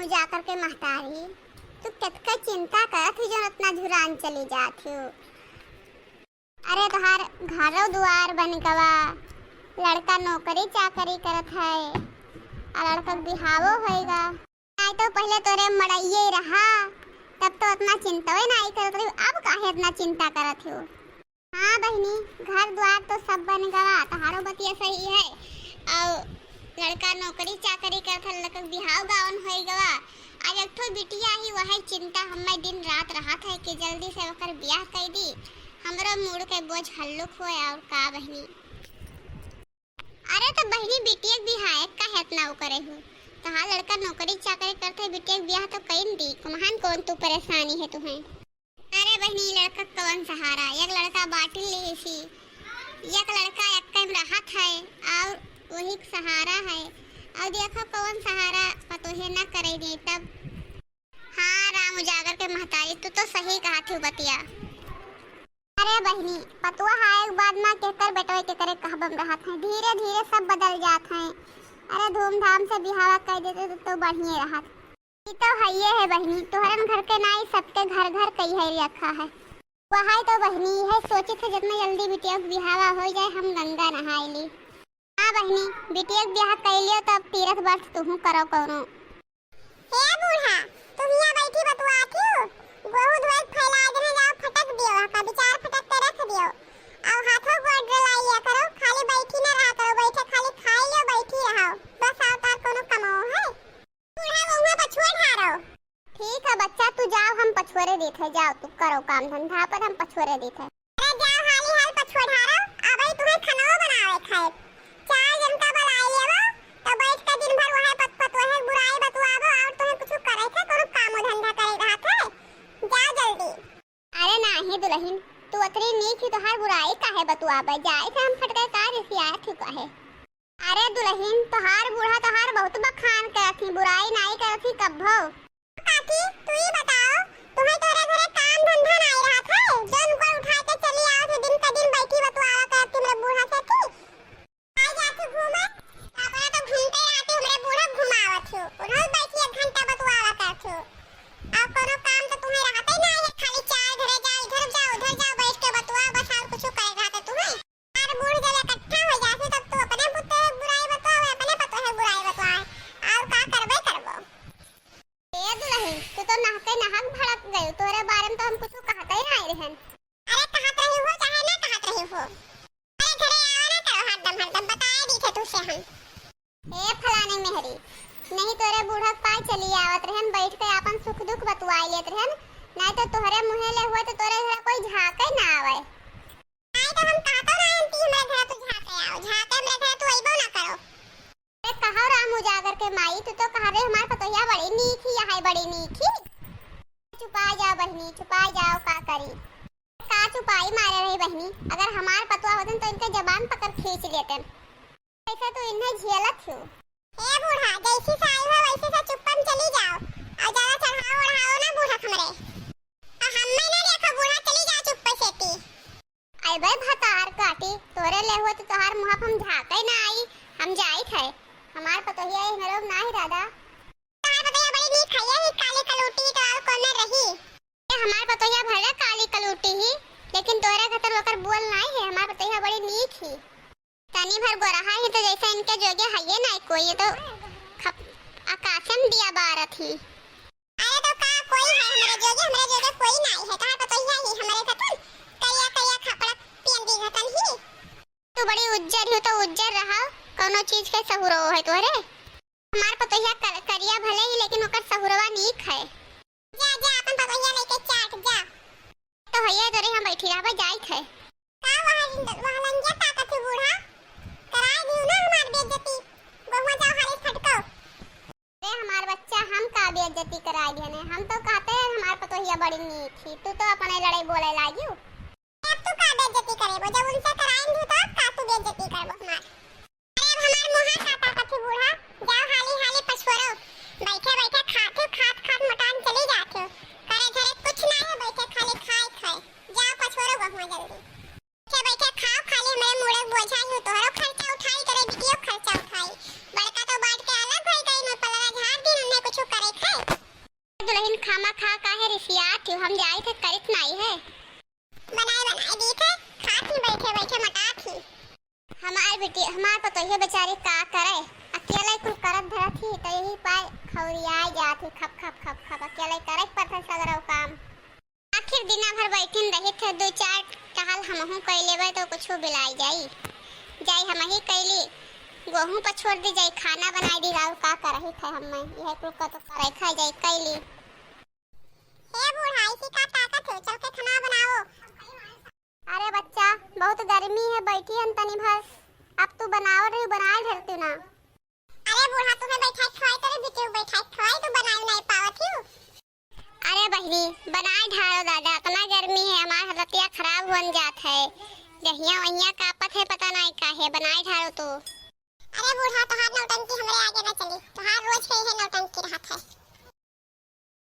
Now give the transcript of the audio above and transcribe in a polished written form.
जाकर के महतारी तू कतका चिंता करत ही जो इतना झुरान चली जात हो। अरे तोहार घरो दुआर बन गवा, लड़का नौकरी चाकरी करत है और लड़का बिहावो होएगा। नहीं तो पहले तोरे मड़ाइये रहा तब तो इतना चिंता नहीं करत रही, अब काहे इतना चिंता करत हो। हाँ बहनी, घर द्वार तो सब बन गवा, तोहारो बतिया सही है। और लड़का नौकरी चाकरी करत है, लड़का बिहाव गावन होई गवा। आज एक ठो बिटिया ही वही चिंता हमें दिन रात रहा था कि जल्दी से ओकर ब्याह कर दी, हमरो मूड के बोझ हल्लुक होए। और का बहनी, अरे तो बहनी बिटिया बिहाय का इतना करे हो, तहां लड़का नौकरी चाकरी करते बिटिया ब्याह तो कइन दी, कुमहान कौन तू परेशानी है तुम्हें। अरे बहनी लड़का कौन सहारा, एक लड़का बाटिल ले सी, एक लड़का एक टाइम राहत है और वही सहारा है। और देखो कौन सहारा पतोहे ना करे दे तब। हाँ राम उजागर के महतारी तू तो सही कहा थी बतिया। अरे बहनी पतुआ है एक बात ना कहकर बेटवे के करे कहबम रहा था, धीरे धीरे सब बदल जात हैं। अरे धूमधाम से बिहावा कर देते तो बढ़िया रहा। ये तो हइये है बहनी, तोहरन घर के नाई सबके घर घर कई है रखा है। वहां तो बहनी है सोचे थे जितना जल्दी बिटिया बिहावा हो जाए हम गंगा नहाए ली। हाँ बहनी बिटिया ब्याह कर लियो तब तीरथ वर्ष तुहू करो कोनो। हे बूढ़ा तुम यहाँ बैठी बतुआ क्यों, बहुत वक्त फैला देने जाओ फटक दियो, का विचार फटक के रख दियो। और हाथों को डलाइया करो, खाली बैठी ना रहा करो, बैठे खाली खाई लो बैठी रहो, बस आवतार कोनो कमाओ है। बूढ़ा बहुआ पछुआ ढारो। ठीक है बच्चा तू जाओ, हम पछुआरे देते जाओ, तू करो काम धंधा पर हम पछुआरे देते। अरे जाओ हाली हाल पछुआ ढारो, अबे तुम्हें खाना बनावे खाए। चार जनता बुलाए लेवो तो बैठ के दिन भर वहे पत वहे बुराई बतवावो और तुम्हें कुछ करे थे कोनो काम धंधा करे रहा थे, जाओ जल्दी। अरे नाही दुल्हन तू अतरी नीच ही तोहार बुराई काहे बतवावे, जाए से हम फटके का रिसिया थी काहे। अरे दुल्हन तोहार बूढ़ा तोहार बहुत बखान करथी, बुराई नहीं करथी कब्बो। काकी तू ही बताओ तुम्हें तोरे घरे काम धंधा नहीं रहा था, जोन को उठा के चली आओ तो दिन का दिन बैठी बतवावा करती मेरे बूढ़ा से थी। आ जाते घूमे अपना तो घूमते आते मेरे बूढ़ा घुमावत हो, रोज बैठी एक घंटा बतवावा करत हो। और कोनो काम तो तुम्हें रहता ही नहीं है, खाली चाय घरे जाओ इधर जाओ उधर जाओ बैठ के बतवा बस और कुछ करेगा तो तुम्हें। और बूढ़ जब इकट्ठा हो जाते तब तो अपने पुत्र बुराई बतवावे, अपने पतो है बुराई बतवाए और का करबे करबो। ए दुल्हन तू तो नहके नहक भड़क गई, तोरे बारे में तो हम कुछ कहते ही नहीं रहन। अरे कहत रही हो चाहे ना कहत रही हो, अरे घरे आओ ना करो हरदम बताए दी थे तुझसे हम। ए फलाने मेहरी नहीं तोरे बूढ़ा पाए चली आवत रहन, बैठ के अपन सुख दुख बतवाई लेत रहन, नहीं तो तोहरे मुंहे ले हुए तो तोरे घर कोई झाके ना आवे। नहीं तो हम कहतो ना आंटी हमारे घर तू झाके आओ, झाके मेरे घर तू आइबो ना करो। अरे कहो राम उजागर के माई तू तो कह रे हमार पतोहिया बड़ी नीक ही है, बड़ी नीक ही। छुपा जाओ बहनी छुपा जाओ, का करी का छुपाई मारे रही बहनी, अगर हमार पतवा होतन तो इनके जबान पकड़ खींच लेतन, ऐसे तो इन्हें झेलत हो। ए बूढ़ा जैसी साई हो वैसे से चुप्पम चली जाओ और ज्यादा चढ़ाओ ओढ़ाओ ना बूढ़ा हमरे, और हम में ना देखो बूढ़ा चली जाओ चुप्पे से ती। आई बे भतार काटी तोरे ले हो तो तोहार मुंह हम झाके ना आई, हम जाई थे हमार पतोहिया है लोग ना ही दादा। तोहार पतोहिया बड़ी नीक खाइए ही काली कलूटी तो और कोने रही। ए हमार पतोहिया भले काली कलूटी ही लेकिन तोरे खतर होकर बोल नहीं है, हमार पतोहिया बड़ी नीक ही तनी भर गोरहा ही तो जैसा इनके जोगे हइये ना कोई तो आकाशम दिया बारत ही। अरे तो का कोई है हमारे जोगे कोई नहीं है, तोहार पतोहिया ही हमारे खतर कया कया खपड़ा पियन दी घतन ही। तू बड़ी उज्जर हो तो उज्जर रहा, कोनो चीज के सहुरो है तोरे। हमार पतोहिया करिया भले ही लेकिन ओकर सहुरवा नीक है। जा जा अपन पतोहिया लेके चाट जा। तो हइये तोरे हम बैठी रहबे जाई थे। का वहां लंगिया ताकत है बूढ़ा, कराए दियो ना हमार बेइज्जती, बहुआ जाओ हाली फटको। रे हमार बच्चा हम का बेइज्जती कराए दिने, हम तो कहते हैं हमार पतोहिया बड़ी नीक थी, तू तो अपने लड़ाई बोले लागियो। अब तू का बेइज्जती करेबो, जब उनसे कराएंगे तो अब का तू बेइज्जती करबो हमार। अरे हमार मुंह का ताकत है बूढ़ा, जाओ हाली हाली पछुरो, बैठे बैठे खाते खात मकान चली जाते हो, करे घरे कुछ नहीं है, बैठे खाली खाए जाओ पछुरो बहुआ जल्दी। बैठे खाओ खाली हमारे मुड़े बोझा ही तोहरो खर्चा उठाई करे बिटियो खर्चा उठाई, बड़का तो बांट के अलग भई गई न पलरा झाड़ दिन हमने कुछ करे खाए। दुल्हन खामा खा काहे रिसियात हो, हम जाई थे करित नहीं है। बनाए दी थे, खात ही बैठे बैठे मटा थी। हमार बेटी हमार तो ये बेचारी का करे, अकेले कुल करत धरत थी तो यही पाए खौरिया जाती खप खप खप खप अकेले करे पर था सगरो काम। आखिर दिना भर बैठन रही थे, दो चार टहल हमहू कई लेबे तो कुछ बिलाई जाई हम ही कैली, गेहूं पर छोड़ दी जाई, खाना बनाई दी राव का करही थे हमें यह कुल का तो करे खा जाई कैली। हे बूढ़ा इसी का ताकत हो, चल के खाना बनाओ। अरे बच्चा बहुत गर्मी है, बैठी हम तनी भर, अब तू बनाओ रही बनाए ढलती ना। अरे बूढ़ा तुम्हें बैठा खवाई तेरे बेटे बैठा खवाई तो बनाए नहीं पावत हूं। अरे बहनी बनाए ढालो दादा, इतना गर्मी है हमार हालतिया खराब होन जात है, दहिया वहिया कापत है पता नहीं काहे, बनाए ढालो तो। अरे बूढ़ा तोहार नौटंकी हमरे आगे न चली, तोहार रोज कही है